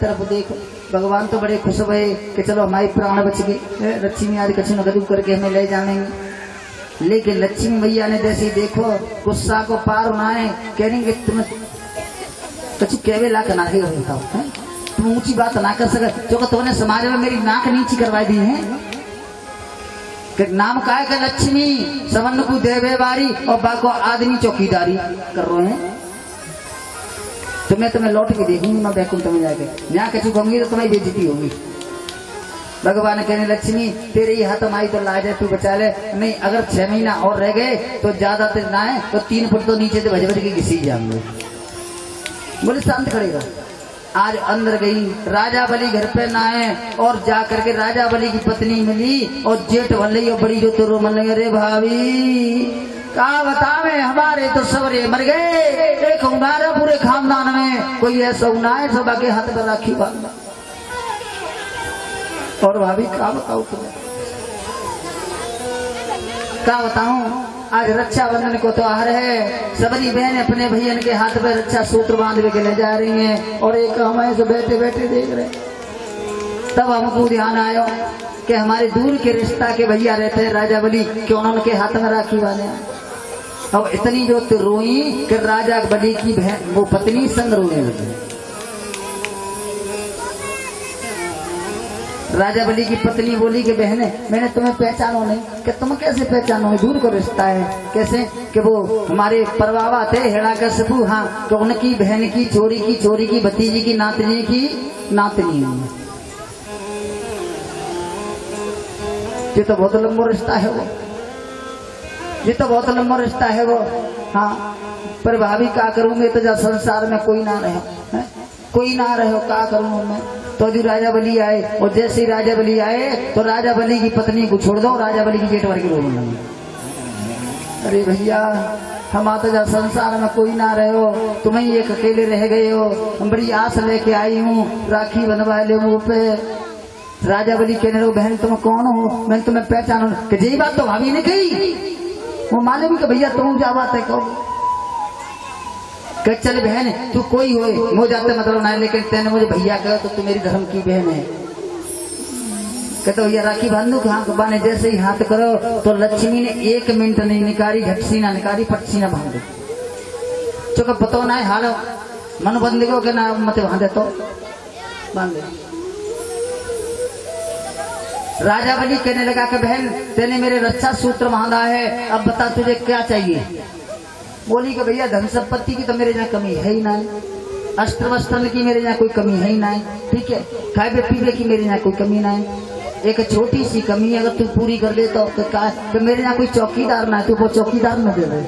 तरफ देखो। भगवान तो बड़े खुश हुए कि चलो हमारी प्राण बच गए, लक्ष्मी आज कछु न कछु करके हमें ले जाएंगे। लेकिन लक्ष्मी मैया ने जैसे देखो गुस्सा को पार बनाए, कहेंगे तुम कछु कहवे ला कर नागे होता है, तुम ऊंची बात ना कर सके जो तुमने समाज में मेरी नाक नीची करवा दी है। कि नाम का है कि लक्ष्मी सवन को देवे बारी और बाको आदमी चौकीदारी कर रहे हैं। तुम्हें लौट के देखूंगी मैं बैकुंठ में जाके, यहाँ कछु कहूंगी तो तुम्हारी बेइज्जती होगी। भगवान कहने लक्ष्मी तेरे ही हाथ आई तो ला जाए, तू बचा ले। नहीं अगर 6 महीना और रह गए तो ज्यादा तो ना है तो 3 फुट तो नीचे से भज भज के घिसी जाऊंगे। बोले शांत खड़ेगा। आज अंदर गई, राजा बलि घर पे ना है और जा करके राजा बलि की पत्नी मिली और जेठ भले और बड़ी जो तो रो मन लगे, अरे भाभी कहा बतावे हमारे तो सबरे मर गए, एक हमारा पूरे खानदान में कोई ऐसा ना है सब आके हाथ पर राखी बांधा। और भाभी क्या बताऊं तुम्हें, क्या बताऊं। आज रक्षाबंधन को त्योहार है, सबरी बहन अपने भैया के हाथ पे रक्षा सूत्र बांध के ले जा रही हैं और एक हम ऐसे बैठे बैठे देख रहे। तब हमको ध्यान आया कि हमारे दूर के रिश्ता के भैया रहते हैं राजा बलि, क्यों ना उनके हाथ में राखी बांधे। अब इतनी जो रोई कि राजा बलि की बहन वो पत्नी संग रोने लगी। राजा बलि की पत्नी बोली कि बहने मैंने तुम्हें पहचानो नहीं। कि तुम कैसे पहचानो, दूर को रिश्ता है। कैसे कि वो हमारे परवावा थे हिरण्यकशिपु, हाँ तो उनकी बहन की चोरी की भतीजी की नातनी की नातनी। ये तो बहुत लंबा रिश्ता है वो, ये तो बहुत लंबा रिश्ता है वो। हाँ पर भाभी क्या करूंगे तो जब संसार में कोई ना रहे, कोई ना रहे क्या करूं मैं। तो जो राजा बलि आए और जैसे ही राजा बलि आए तो राजा बलि की पत्नी को छोड़ दो, राजा बलि की जेठ भर के रोने लगी। अरे भैया हम आते जब संसार में कोई ना रहे हो, तुम ही एक अकेले रह गए हो, हम बड़ी आस लेके आई हूँ राखी बनवा ले मुंह पे। राजा बलि कहने लगे बहन तुम कौन हो, मैंने तुम्हें पहचानो। कि यही बात तो भाभी ने कही, वो मालूम कि भैया तुम क्या बात है कहो। चल बहन तू कोई हो वो जाते मतलब ना, लेकिन तेने मुझे भैया कहा तो तू मेरी धर्म की बहन है। कहते भैया राखी बांधू कहाँ बाने। जैसे ही हाथ करो तो लक्ष्मी ने 1 मिनट नहीं निकारी, झटसी ना निकारी, पटसी ना बांधो। चुका पतो ना है हाल मन बंद को के ना मत बांधे तो बांधे। राजा बलि कहने लगा कि बहन तेने मेरे रक्षा सूत्र बांधा है, अब बता तुझे क्या चाहिए। बोली कि भैया धन संपत्ति की तो मेरे यहाँ कमी है ही ना, अस्त्र वस्त्र की मेरे यहाँ कोई कमी है ही ना, ठीक है, खाए पीने की मेरे यहाँ कोई कमी ना है। एक छोटी सी कमी है अगर तू पूरी कर दे तो मेरे यहाँ कोई चौकीदार ना है, तू वो चौकीदार न दे दे।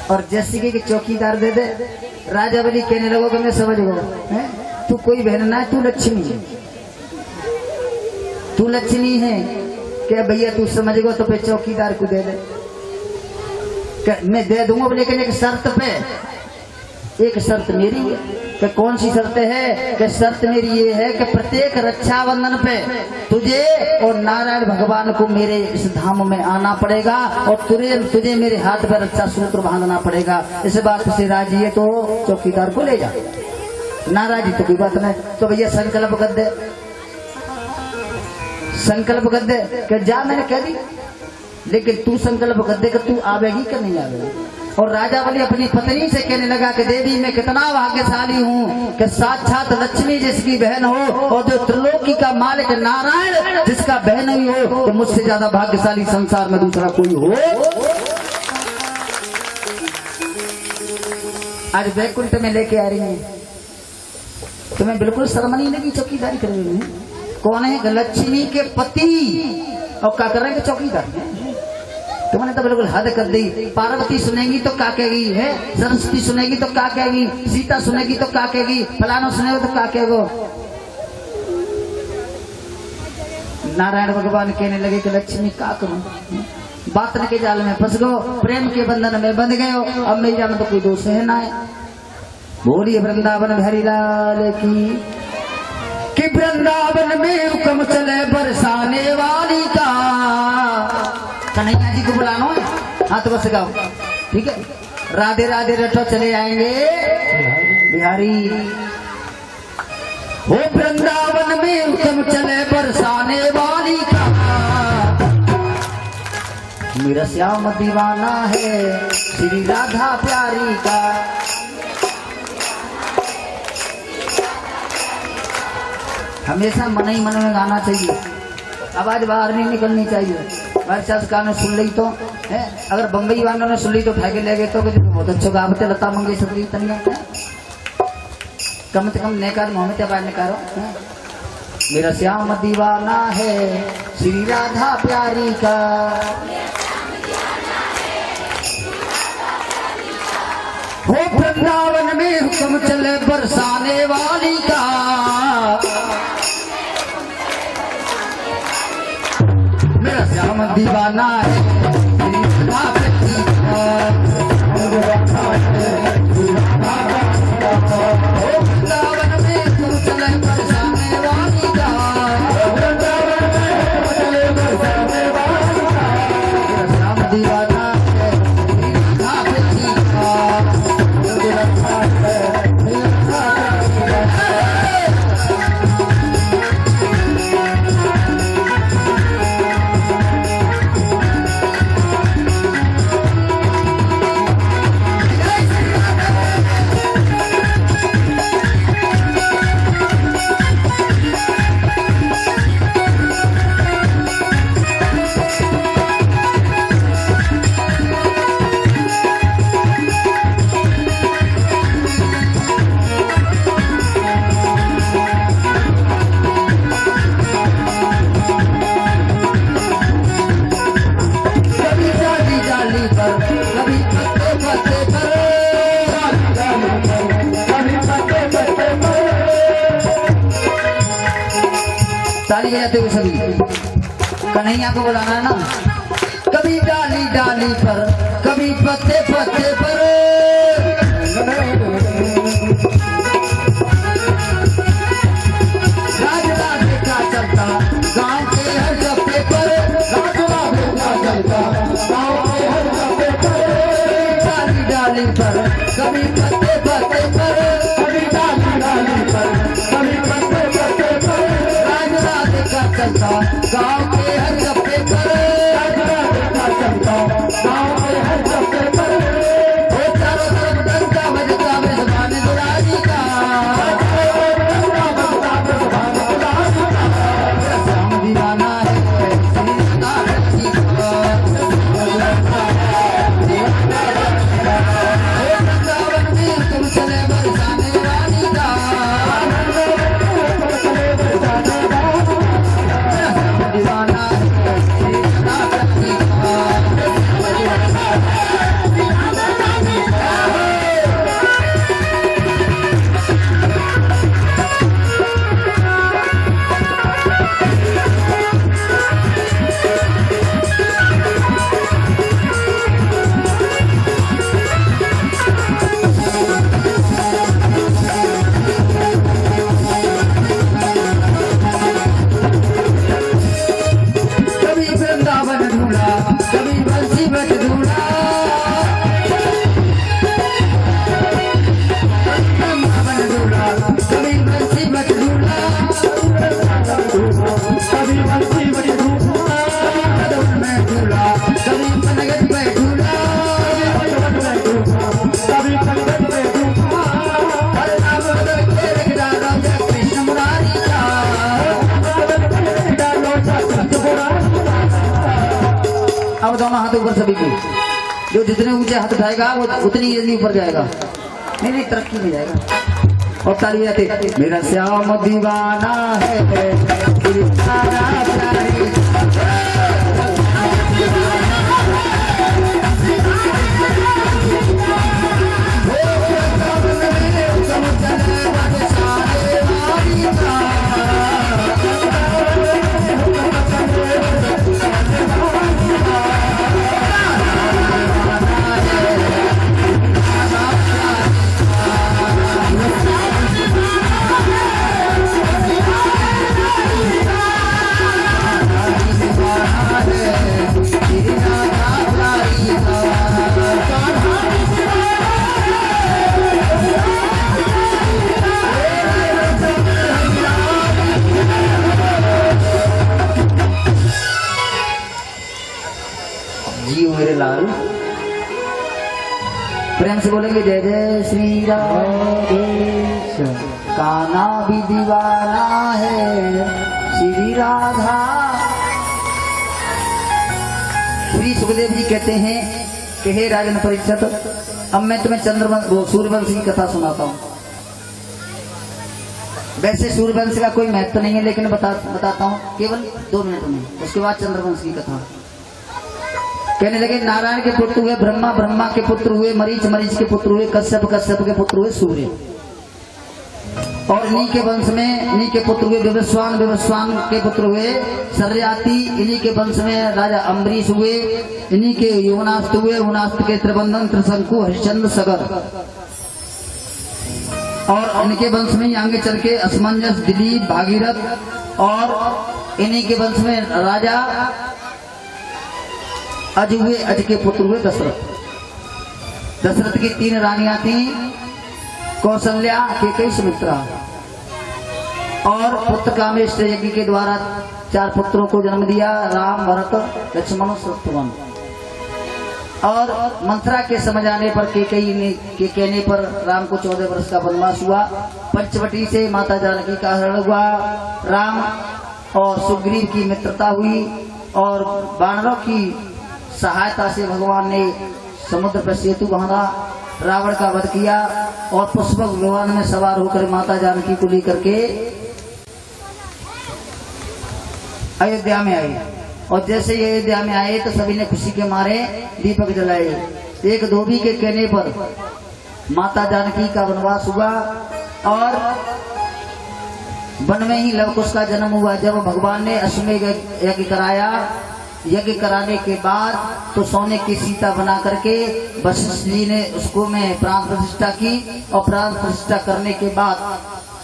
और जैसे कि चौकीदार दे दे। राजा बलि कहने लगो कि मैं समझ गो, तू कोई बहन ना है, तू लक्ष्मी है, तू लक्ष्मी है। क्या भैया तू समझ गो तो फिर चौकीदार को दे दे। मैं दे दूंगा लेकिन एक शर्त पे, एक शर्त मेरी है। कि कौन सी शर्त है। कि शर्त मेरी ये है कि प्रत्येक रक्षाबंधन पे तुझे और नारायण भगवान को मेरे इस धाम में आना पड़ेगा और तुझे मेरे हाथ पर रक्षा सूत्र बांधना पड़ेगा। इस बात से राजी है तो चौकीदार को ले जा, नाराजी तो कोई बात नहीं। तो भैया संकल्प कर दे, संकल्प कर दे कि जा मैंने कह दी, लेकिन तू संकल्प कर दे कि तू आवेगी कि नहीं आवेगी। और राजा बलि अपनी पत्नी से कहने लगा कि देवी मैं कितना भाग्यशाली हूँ कि साक्षात लक्ष्मी जिसकी बहन हो और जो त्रिलोकी का मालिक नारायण जिसका बहन ही हो, तो मुझसे ज्यादा भाग्यशाली संसार में दूसरा कोई हो। आज वैकुंठ में लेके आ रही है, तुम्हें बिल्कुल शर्म नहीं लगी चौकीदारी कर रही है। कौन है? लक्ष्मी के पति। और क्या कर रहे हैं चौकीदार? तुमने तो बिल्कुल हद कर दी। पार्वती सुनेगी तो क्या कहेगी है, सरस्वती सुनेगी तो क्या कहेगी, सीता सुनेगी तो क्या कहेगी, फलाना सुनेगा तो क्या कहेगो। नारायण भगवान कहने लगे कि लक्ष्मी क्या करूं, बातन के जाल में फंस गो, प्रेम के बंधन में बंध गए हो, अब मेरी जान तो कोई दोष है ना है। बोलिए वृंदावन बिहारी लाल की। कि वृंदावन में हुक्म चले बरसाने वाली का। कन्हैया जी को बुलाना है, हाँ तो बस गाओ, ठीक है। राधे राधे रटो चले आएंगे बिहारी। हो वृंदावन में हुक्म चले बरसाने वाली का, मेरा श्याम दीवाना है श्री राधा प्यारी का। हमेशा मन ही मन में गाना चाहिए, आवाज बाहर नहीं निकलनी चाहिए। वर्षास गाने सुन ली तो है, अगर बम्बई वालों ने सुन ली तो फेंके ले गए तो बहुत अच्छा गावते लता मंगेशकर की तनिया कम से कम नेकार मोहम्मद आबाद निकारो। मेरा श्याम दीवाना है श्री राधा प्यारी का, हो वृंदावन में हुक्म चले बरसाने वाली का, मेरा श्याम दीवाना है श्री राधा प्यारी का। वृंदावन में हुक्म चले बरसाने वाली का, मेरा श्याम दीवाना है श्री राधा प्यारी का। ताली बजाते हुए सभी कन्हैया को बुलाना है ना। कभी डाली डाली पर कभी पत्ते पत्ते पर, राज राधे का चलता गाँव के हर गप्पे पर, राज राधे का चलता गाँव के हर गप्पे पर, डाली डाली पर कभी पत्ते पत्ते पर, कभी डाली डाली पर कभी पत्ते पत्ते पर, चलता गाँव के हर गप्पे पर, चलता गाँव के हर गप्पे पर, वो चारों तरफ डंका बजता मेजबान दुरानी का, श्याम दीवाना है श्री राधा वृंदावन में तुम चले बरसाने वाली का, दीवाना अब दोनों हाथ ऊपर सभी को, जो जितने ऊंचे हाथ उठाएगा वो उतनी जल्दी ऊपर जाएगा, नहीं तरक्की में जाएगा। और ताली आते मेरा श्याम दीवाना है लाल। प्रेम से बोलेंगे जय जय श्री राम। कान्हा भी दीवाना है श्री राधा। श्री सुखदेव जी कहते हैं कि हे राजन परीक्षित, अब मैं तुम्हें सूर्यवंश की कथा सुनाता हूँ। वैसे सूर्यवंश का कोई महत्व नहीं है, लेकिन बताता हूँ केवल 2 मिनट में। उसके बाद चंद्रवंश की कथा। कहने लगे नारायण के पुत्र हुए ब्रह्मा, ब्रह्मा के पुत्र हुए मरीच, मरीच के पुत्र हुए कश्यप, कश्यप के पुत्र हुए सूर्य। और इन्हीं के वंश में इन्हीं के पुत्र हुए विवस्वान, विवस्वान के पुत्र हुए सर्याति। इन्हीं के वंश में राजा अम्बरीश हुए। इन्हीं के युवनास्त हुए, युवनास्त के त्रिबंधन, त्रिशंकु, हरिश्चंद्र, सगर। और इनके वंश में आगे चल के असमंजस, दिलीप, भागीरथ। और इन्हीं के वंश में राजा अज हुए, अज के पुत्र हुए दशरथ। दशरथ की 3 रानियां थी, कौशल्या, केकई, सुमित्रा। और पुत्र कामेष्ट यज्ञ के द्वारा 4 पुत्रों को जन्म दिया, राम, भरत, लक्ष्मण, शत्रुघ्न। और मंथरा के समझाने पर केकई के कहने पर राम को 14 वर्ष का वनवास हुआ। पंचवटी से माता जानकी का हरण हुआ। राम और सुग्रीव की मित्रता हुई और वानरों की सहायता से भगवान ने समुद्र पर सेतु बांधा, रावण का वध किया और पुष्पक विमान में सवार होकर माता जानकी को लेकर के अयोध्या में आए। और जैसे ही अयोध्या में आए तो सभी ने खुशी के मारे दीपक जलाए। एक धोबी के कहने पर माता जानकी का वनवास हुआ और वन में ही लवकुश का जन्म हुआ। जब भगवान ने अश्वमेध यज्ञ कराया, यज्ञ कराने के बाद तो सोने की सीता बना करके वशिष्ठ जी ने उसको में प्राण प्रतिष्ठा की। और प्राण प्रतिष्ठा करने के बाद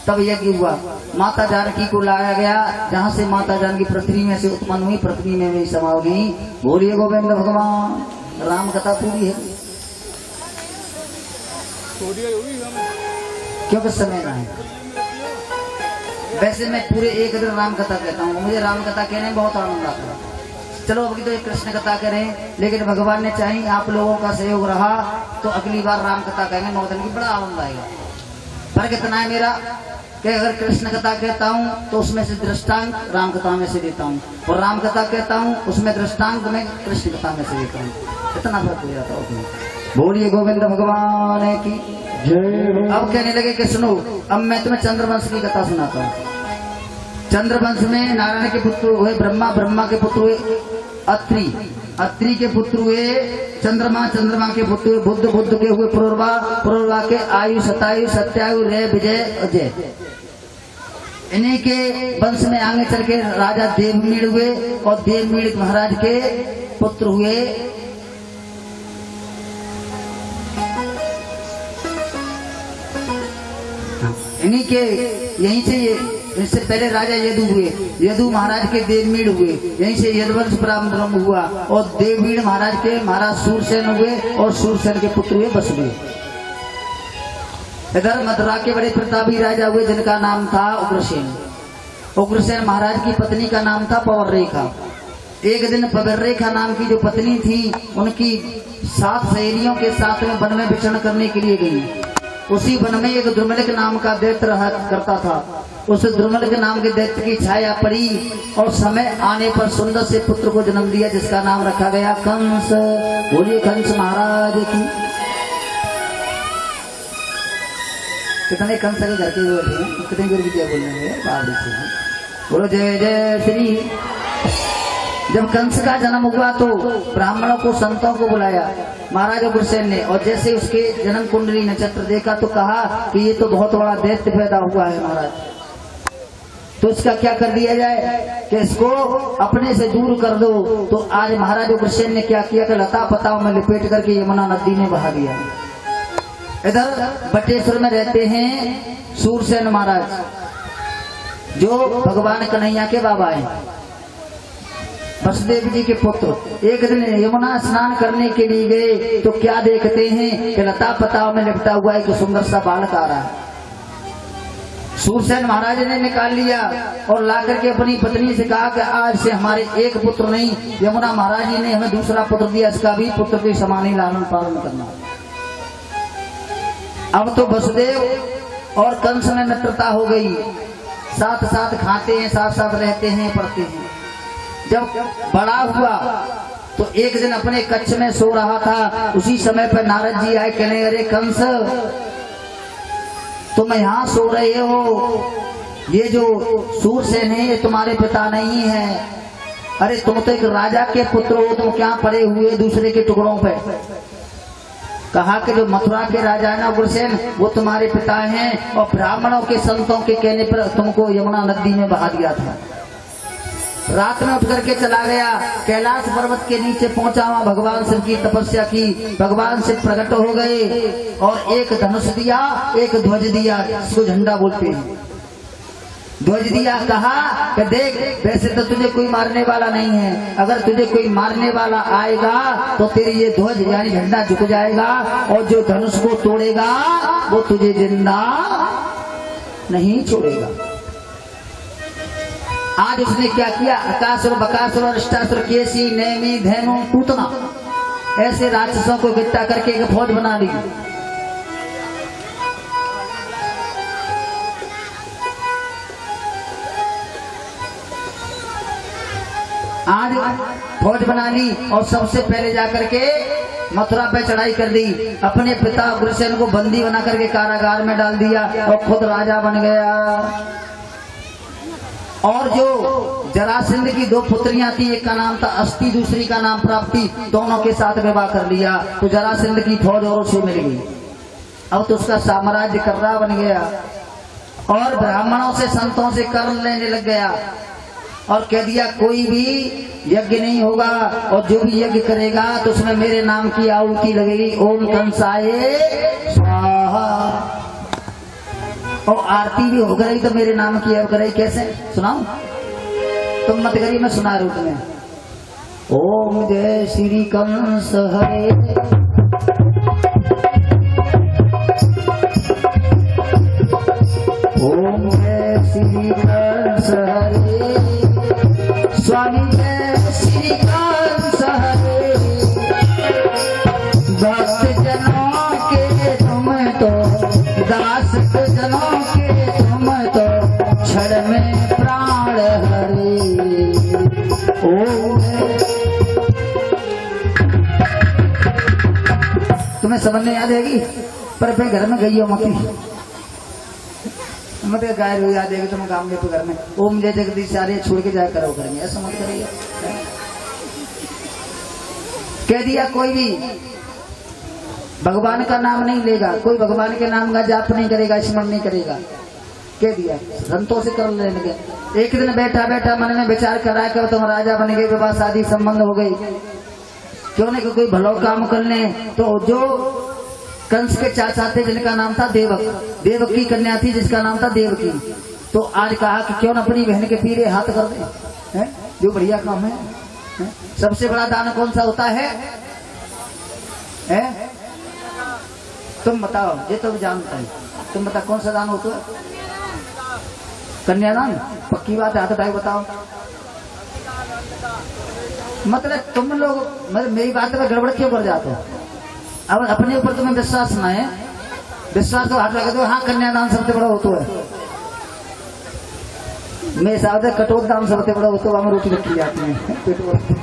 तब यज्ञ हुआ। माता जानकी को लाया गया, जहाँ से माता जानकी पृथ्वी में से उत्पन्न हुई, पृथ्वी में भी समा गई। बोलिए गोविंद भगवान। राम कथा पूरी है क्योंकि समय ना है। वैसे मैं पूरे 1 दिन राम कथा कहता हूँ, मुझे राम कथा कहने में बहुत आनंद आता है। चलो अभी तो एक कृष्ण कथा करें, लेकिन भगवान ने चाहे आप लोगों का सहयोग रहा तो अगली बार राम कथा कहेंगे 9 दिन की, बड़ा आनंद आएगा। पर कितना है मेरा कि अगर कृष्ण कथा कहता हूँ तो उसमें से दृष्टांत राम कथा में से देता हूँ, और राम कथा कहता हूँ उसमें दृष्टांत में कृष्ण कथा में से देता हूँ। इतना फर्क हो जाता है। बोलिए गोविंद भगवान की जय। अब कहने लगे कि सुनो, अब मैं तुम्हें चंद्रवंश की कथा सुनाता हूँ। चंद्रवंश में नारायण के पुत्र हुए ब्रह्मा, ब्रह्मा के पुत्र हुए अत्रि, अत्रि के पुत्र हुए चंद्रमा, चंद्रमा के पुत्र हुए बुद्ध, बुद्ध के हुए पुरुरवा, पुरुरवा के आयु, शतायु, सत्यायु, रे, विजय, अजय। इन्हीं के वंश में आगे चल के राजा देवमीड़ हुए और देवमीड़ महाराज के पुत्र हुए इन्हीं के यहीं से इससे पहले राजा यदु हुए, यदु महाराज के देवमीड़ हुए, यहीं से यदुवंश प्रारंभ हुआ। और देवमीड़ महाराज के महाराज सूरसेन हुए और सूरसेन के पुत्र हुए वसुदेव। इधर मथुरा के बड़े प्रतापी राजा हुए जिनका नाम था उग्रसेन। उग्रसेन महाराज की पत्नी का नाम था पवर रेखा। एक दिन पवर रेखा नाम की जो पत्नी थी, उनकी 7 सहेलियों के साथ में वन में विचरण करने के लिए गई। उसी वन में एक द्रुमलिक नाम का दैत्य रहा करता था। उस द्रुमलिक नाम के दैत्य की छाया पड़ी और समय आने पर सुंदर से पुत्र को जन्म दिया, जिसका नाम रखा गया कंस। बोलिए कंस महाराज की। कितने कंस के घर के बैठे हैं, कितने गुरु विद्या बोलने में बाबू से बोलो जय जय श्री। जब कंस का जन्म हुआ तो ब्राह्मणों को, संतों को बुलाया महाराज उग्रसेन ने, और जैसे उसके जन्म कुंडली नक्षत्र देखा तो कहा कि ये तो बहुत बड़ा दैत्य पैदा हुआ है महाराज, तो इसका क्या कर दिया जाए कि इसको अपने से दूर कर दो। तो आज महाराज उग्रसेन ने क्या किया कि लता पताओं में लिपेट करके यमुना नदी में बहा दिया। इधर बटेश्वर में रहते हैं सूरसेन महाराज, जो भगवान कन्हैया के बाबा हैं, वसुदेव जी के पुत्र। एक दिन यमुना स्नान करने के लिए गए तो क्या देखते हैं कि लता पताओं में लिपटा हुआ एक सुंदर सा बालक आ रहा है। सूरसेन महाराज ने निकाल लिया और लाकर के अपनी पत्नी से कहा कि आज से हमारे एक पुत्र नहीं, यमुना महाराज जी ने हमें दूसरा पुत्र दिया, इसका भी पुत्र के समान ही लालन पालन करना। अब तो वसुदेव और कंस में मित्रता हो गई, साथ साथ खाते हैं, साथ साथ रहते हैं, पढ़ते हैं। जब बड़ा हुआ तो एक दिन अपने कक्ष में सो रहा था, उसी समय पर नारद जी आए, कहने अरे कंस तुम यहाँ सो रहे हो, ये जो सूरसेन है ये तुम्हारे पिता नहीं है। अरे तुम तो एक राजा के पुत्र हो, तुम क्या पड़े हुए दूसरे के टुकड़ों पे। कहा कि जो मथुरा के राजा है ना उग्रसेन, वो तुम्हारे पिता हैं और ब्राह्मणों के संतों के कहने पर तुमको यमुना नदी में बहा दिया था। रात में उठ करके चला गया, कैलाश पर्वत के नीचे पहुंचा, वहां भगवान शिव की तपस्या की। भगवान शिव प्रकट हो गए और एक धनुष दिया, एक ध्वज दिया, इसको झंडा बोलते हैं। ध्वज दिया, कहा कि देख वैसे तो तुझे कोई मारने वाला नहीं है, अगर तुझे कोई मारने वाला आएगा तो तेरी ये ध्वज यानी झंडा झुक जाएगा और जो धनुष को तोड़ेगा वो तुझे जिंदा नहीं छोड़ेगा। आज उसने क्या किया, अकासुर बकासुर अष्टासुर केसी नेमी धैनु पूतना ऐसे राक्षसों को इकट्ठा करके एक फौज बना ली। आज फौज बना ली और सबसे पहले जाकर के मथुरा पे चढ़ाई कर दी। अपने पिता उग्रसेन को बंदी बना करके कारागार में डाल दिया और खुद राजा बन गया। और जो जरासंध की दो पुत्रियां थी, एक का नाम था अस्ति, दूसरी का नाम प्राप्ति, दोनों के साथ विवाह कर लिया तो जरासंध की फौज और उसे मिल गई। अब तो उसका साम्राज्य कर्रा बन गया और ब्राह्मणों से संतों से कर लेने लग गया और कह दिया कोई भी यज्ञ नहीं होगा और जो भी यज्ञ करेगा तो उसमें मेरे नाम की आहुति लगेगी, ओम कंसाय स्वाहा। और आरती भी हो गई तो मेरे नाम की हो गई। कैसे सुनाओ, तुम मत करिए, मैं सुना रहा हूं तुम्हें। ओम जय श्री कंस हरे, ओम जय श्री कंस हरे, स्वामी जय श्री कंस हरे। भक्त जनों के तुम तो दास जनों के तुम तो क्षण में प्राण हरे। तुम्हें समझ नहीं आ जाएगी पर अपने घर में गई हो मत गाय रो याद आएगी तुम काम के घर में ओम जय जगदीश सारे छोड़ के जाया करो घर में, ऐसा मत करिए। कह दिया कोई भी भगवान का नाम नहीं लेगा, कोई भगवान के नाम का जाप नहीं करेगा, स्मरण नहीं करेगा, कह दिया। संतों से कर लेने गए। एक दिन बैठा बैठा मन में विचार करा कि तुम राजा बन गए, विवाह शादी संबंध हो गई, क्यों नहीं कोई भलो काम कर ले। तो जो कंस के चाचा थे जिनका नाम था देवक, देवक की कन्या थी जिसका नाम था देवकी, तो आज कहा कि क्यों न अपनी बहन के पीरे हाथ कर दे, हैं? जो बढ़िया काम है। सबसे बड़ा दान कौन सा होता है? तुम बताओ, ये तो जानता है, तुम बताओ कौन सा दान होता है? कन्यादान, पक्की बात है, हाथ उठाए बताओ। मतलब तुम लोग मेरी बात में गड़बड़ क्यों कर जाते हो? अब अपने ऊपर तुम्हें विश्वास ना है, विश्वास तो हाथ लगा दो। हाँ, कन्यादान सबसे बड़ा होता है, मेरे हिसाब से कटोर दान सबसे बड़ा होता है, वहां रोटी रखी जाती है।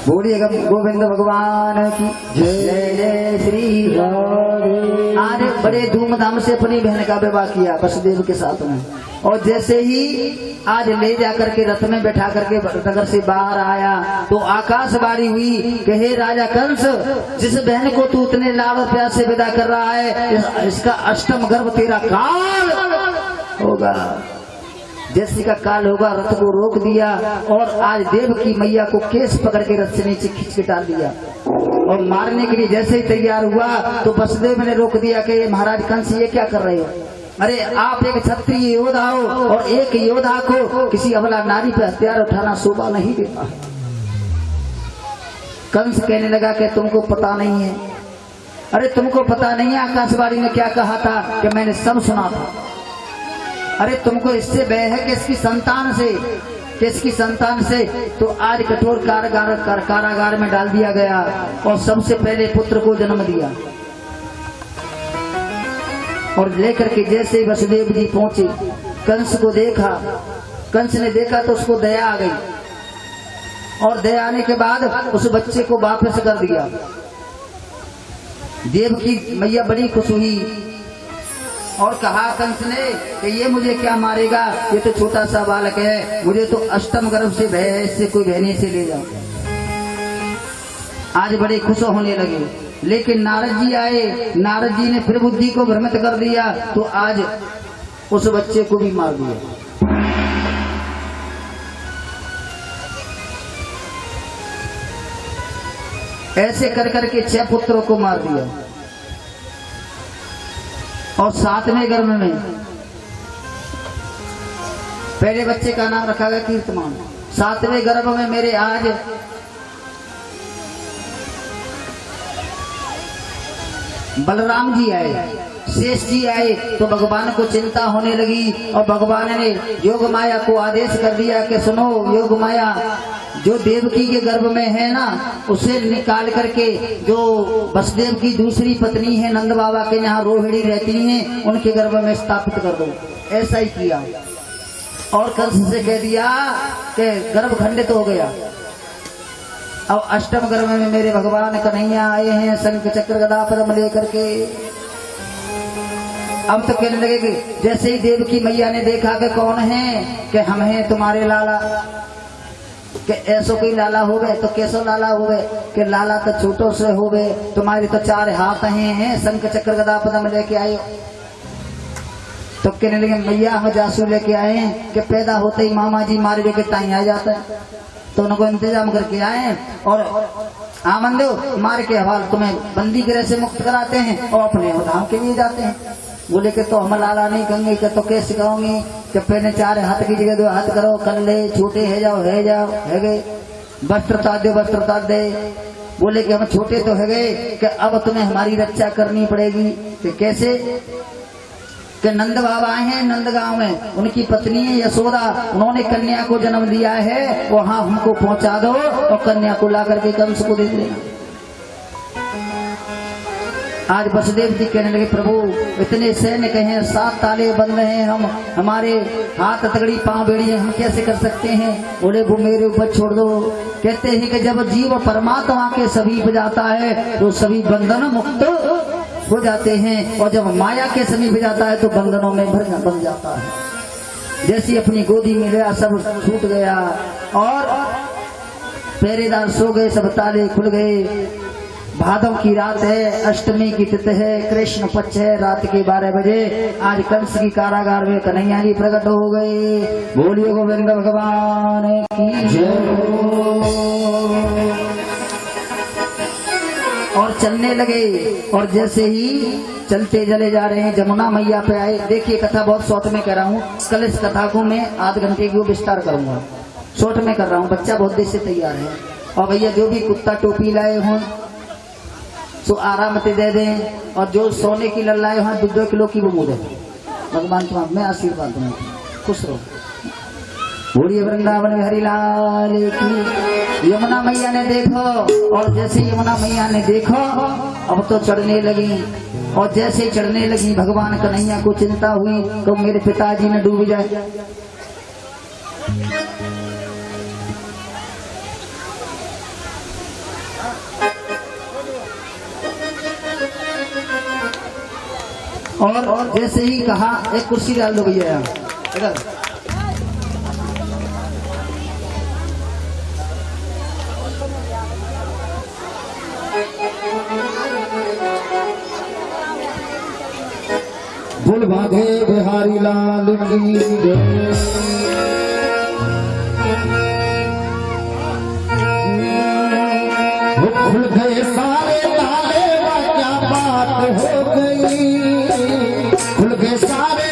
बोलिए गोविंद भगवान की जय। जय श्री राधे। आज बड़े धूमधाम से अपनी बहन का विवाह किया वसुदेव के साथ में, और जैसे ही आज ले जाकर के रथ में बैठा करके नगर से बाहर आया तो आकाशवाणी हुई कि हे राजा कंस, जिस बहन को तू उतने लाड़ और प्यार से विदा कर रहा है, इसका अष्टम गर्भ तेरा काल होगा। जैसे का काल होगा, रथ को रोक दिया और आज देव की मैया को केस पकड़ के रथ से नीचे खींच के डाल दिया और मारने के लिए जैसे ही तैयार हुआ तो वसुदेव ने रोक दिया कि महाराज कंस ये क्या कर रहे हो? अरे आप एक क्षत्रिय योद्धा हो और एक योद्धा को किसी अबला नारी पर हथियार उठाना शोभा नहीं देता। कंस कहने लगा कि तुमको पता नहीं है, अरे तुमको पता नहीं है आकाशवाणी ने क्या कहा था कि मैंने सब सुना था। अरे तुमको इससे भय है कि इसकी संतान से, किसकी संतान से? तो आज कठोर कारागार में डाल दिया गया और सबसे पहले पुत्र को जन्म दिया। और लेकर के जैसे ही वसुदेव जी पहुंचे, कंस को देखा, कंस ने देखा तो उसको दया आ गई और दया आने के बाद उस बच्चे को वापस कर दिया। देवकी मैया बड़ी खुश हुई और कहा कंस ने कि ये मुझे क्या मारेगा, ये तो छोटा सा बालक है, मुझे तो अष्टम गर्भ से भय है, इससे कोई बहने से ले जाओ। आज बड़े खुश होने लगे, लेकिन नारद जी आए, नारद जी ने फिर बुद्धि को भ्रमित कर दिया तो आज उस बच्चे को भी मार दिया। ऐसे कर करके 6 पुत्रों को मार दिया। और 7वें गर्भ में पहले बच्चे का नाम रखा गया कीर्तमान। 7वें गर्भ में मेरे आज बलराम जी आए, शेष जी आए, तो भगवान को चिंता होने लगी और भगवान ने योग माया को आदेश कर दिया कि सुनो योग माया, जो देवकी के गर्भ में है ना, उसे निकाल करके जो वसुदेव की दूसरी पत्नी है नंद बाबा के यहाँ रोहिणी रहती हैं, उनके गर्भ में स्थापित कर दो। ऐसा ही किया और कंस से कह दिया कि गर्भ खंडित हो गया। अब अष्टम गर्भ में मेरे भगवान कन्हैया आए हैं शंख चक्र गदा पद्म लेकर के। अब तो कहने लगे कि जैसे ही देवकी मैया ने देखा कि कौन है, कि हम हैं तुम्हारे लाला, कि ऐसो कोई लाला हो गए, तो कैसो लाला हो गए, कि लाला तो छोटो से हो गए, तुम्हारे तो 4 हाथ हैं, शंख चक्र गदा पद्म लेके आए। तो कहने लगे मैया हम जासू लेके आए हैं कि पैदा होते ही मामा जी मारे के टाइम आ जाता है, तो उनको इंतजाम करके आए और आमन दो मार के हवाल तुम्हें बंदी गृह से मुक्त कराते हैं और अपने धाम के लिए जाते हैं। बोले कि तो हम लाला नहीं कहेंगे कि तो कैसे कहोगी, कि पहले 4 हाथ की जगह 2 हाथ करो, कर ले, छोटे है जाओ है गए, वस्त्रता दे वस्त्रता दे। बोले कि हम छोटे तो है गए, कि अब तुम्हें हमारी रक्षा करनी पड़ेगी। कि कैसे? कि नंद बाबा आए हैं नंदगांव में, उनकी पत्नी है यशोदा, उन्होंने कन्या को जन्म दिया है, वहां हमको पहुंचा दो और कन्या को ला करके कंस को दे देना। आज वसुदेव जी कहने लगे प्रभु इतने सैन्य कहे, 7 ताले बंद हैं, हम हमारे हाथ तगड़ी पांव बेड़ी है, हम कैसे कर सकते हैं? बोले वो मेरे ऊपर छोड़ दो। कहते हैं कि जब जीव परमात्मा के समीप जाता है तो सभी बंधन मुक्त हो जाते हैं, और जब माया के समीप जाता है तो बंधनों में बन जाता है। जैसी अपनी गोदी में गया सब छूट गया और पहरेदार सो गए, सब ताले खुल गए। भादव की रात है, अष्टमी की तिथि है, कृष्ण पक्ष है, रात के 12 बजे आज कंस की कारागार में कन्हैया जी प्रकट हो गए। बोलिए गोविंद भगवान की जय। और चलने लगे और जैसे ही चलते चले जा रहे हैं जमुना मैया पे आए। देखिए कथा बहुत शॉर्ट में कर रहा हूँ, कल इस कथा को मैं आध घंटे की विस्तार करूंगा, शॉर्ट में कर रहा हूँ। बच्चा बहुत देर से तैयार है और भैया जो भी कुत्ता टोपी लाए हों तो आराम से दे दें, और जो सोने की लल्लाए हों 2 किलो की वो मुझे भगवान तुम्हारा मैं आशीर्वाद दूँ, खुश रहो। बोलिए वृंदावन में हरिलाल की। यमुना मैया ने देखो, और जैसे यमुना मैया ने देखो अब तो चढ़ने लगी, और जैसे चढ़ने लगी भगवान कन्हैया को चिंता हुई तो मेरे पिताजी ने डूब जाए। और जैसे ही कहा एक कुर्सी डाल दो भैया इधर। बोल भागे बिहारी लाल की जय। खुल गए सारे ताले, क्या बात हो गई, खुल गए सारे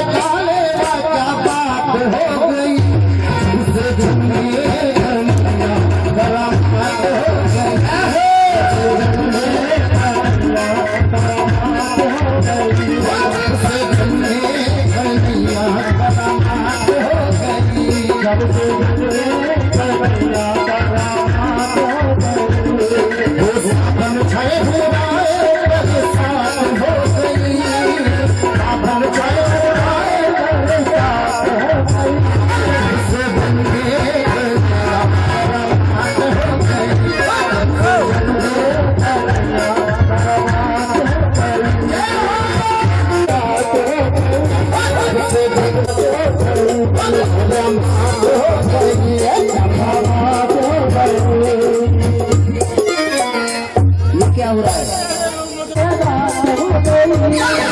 Thank you.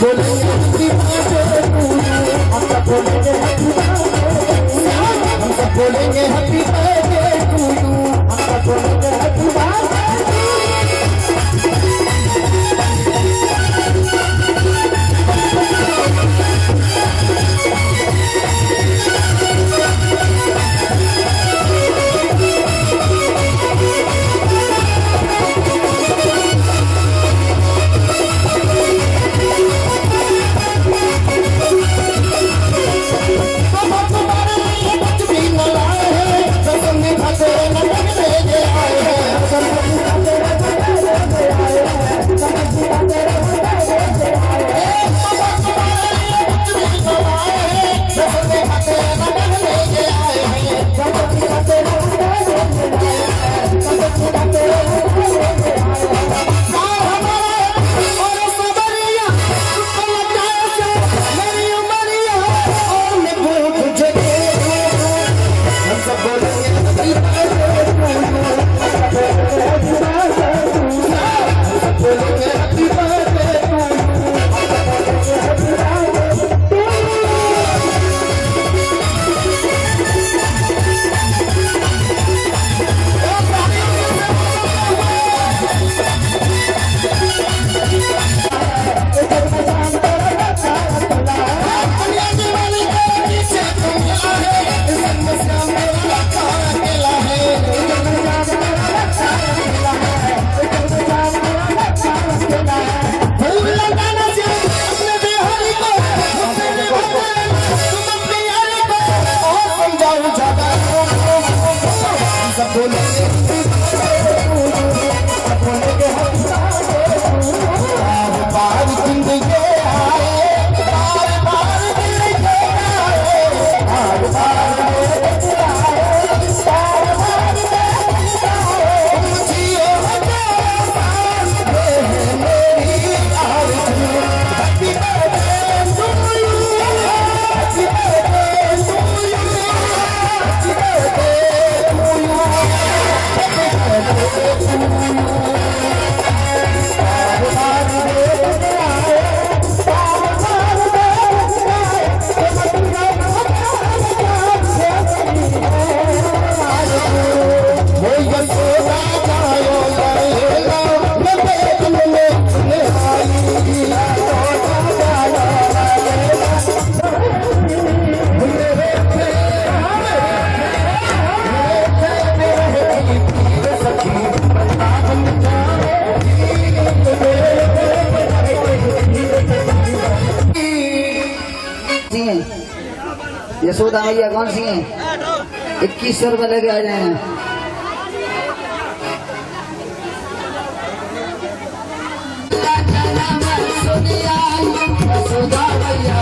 बोलेंगे हैप्पी बर्थडे टू यू, हम सब बोलेंगे हैप्पी बर्थडे टू यू, हम सब बोलेंगे हैप्पी बर्थडे टू यू, हम सब बोलेंगे happy birthday to you. Yashoda मैया कौन सी है? 2100 रुपए लेके आ जाए। यशोदा मैया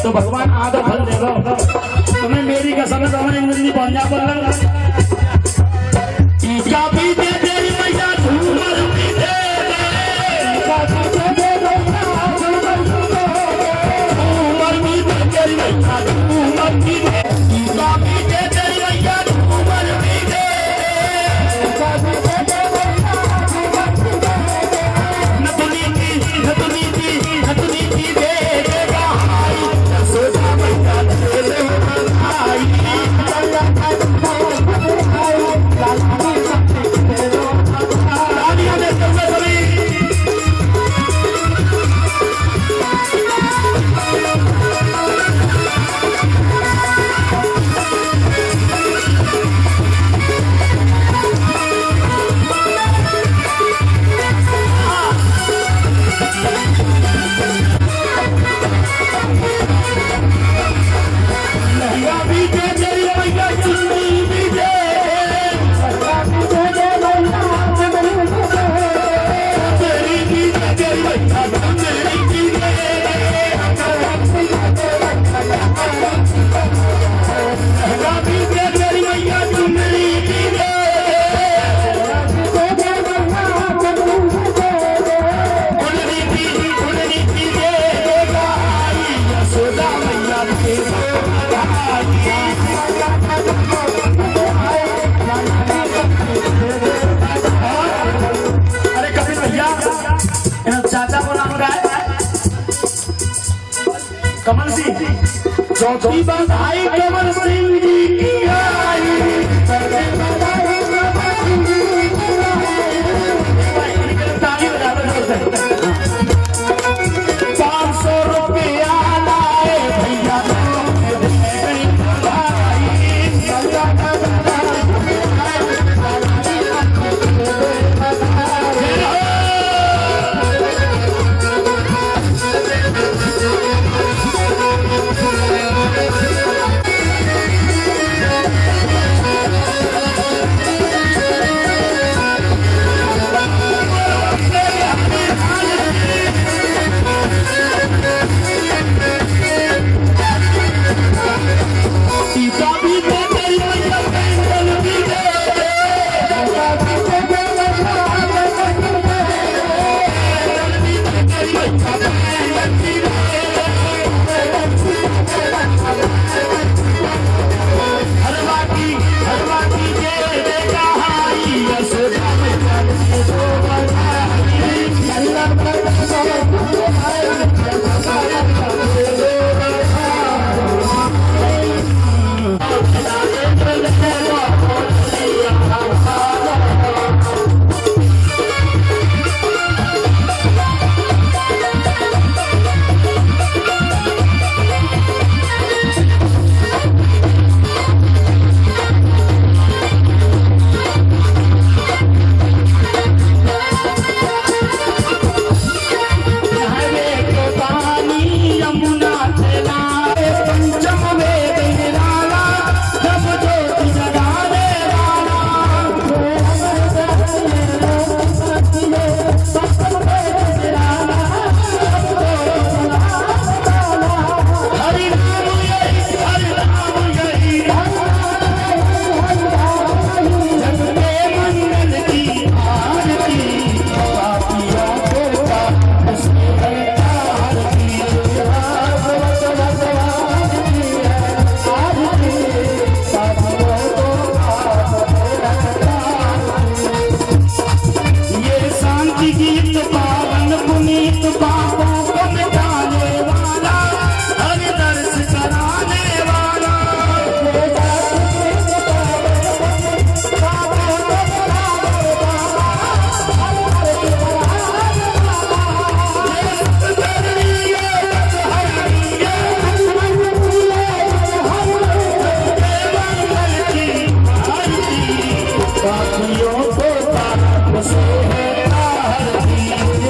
तो भगवान आधा फल देगा तुम्हें मेरी कसम है तुम्हारी जिंदगी बन जा भी दे तेरी मैया झूमर भी दे झूमर भी दे तेरी मैया झूमर भी दे भी दे तेरी मैया झूमर भी दे नतनी की दे देगा सोचा मैया तेरे कमल सिंह चौथी बधाई कमल सिंह जी की आई ताली बजा पापों को मिटाने वाला, हर दर्श कराने वाला। पापियों को पाप से है आरती,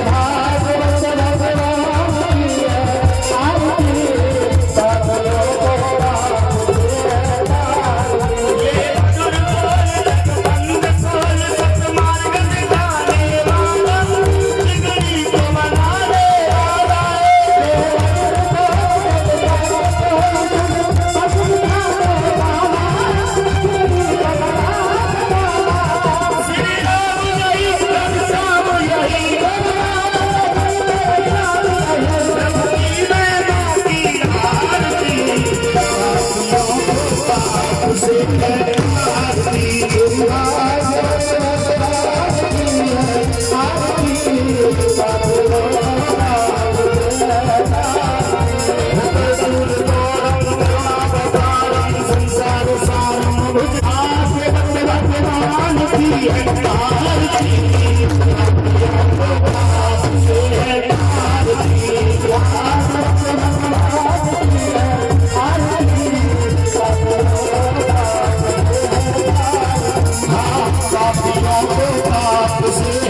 भागवत भगवान की है आरती। पापियों को पाप से है आरती। ये बंद खोल सतमार्ग दिखाने वाला, जिगरी को मनाने वाला। श्री राम यही श्याम यही, रघुपति मैया की आरती। पापियों को पाप से है आरती, भागवत भगवान की है आरती। पापियों को पाप से है आरती। दूर दूरम करुणावतारम संसार सारम भुजगासे भगवान की है आरती। पापियों को पाप से है आरती, भागवत भगवान की है आरती। पापियों को पाप से है आरती। हाँ, पापियों को पाप से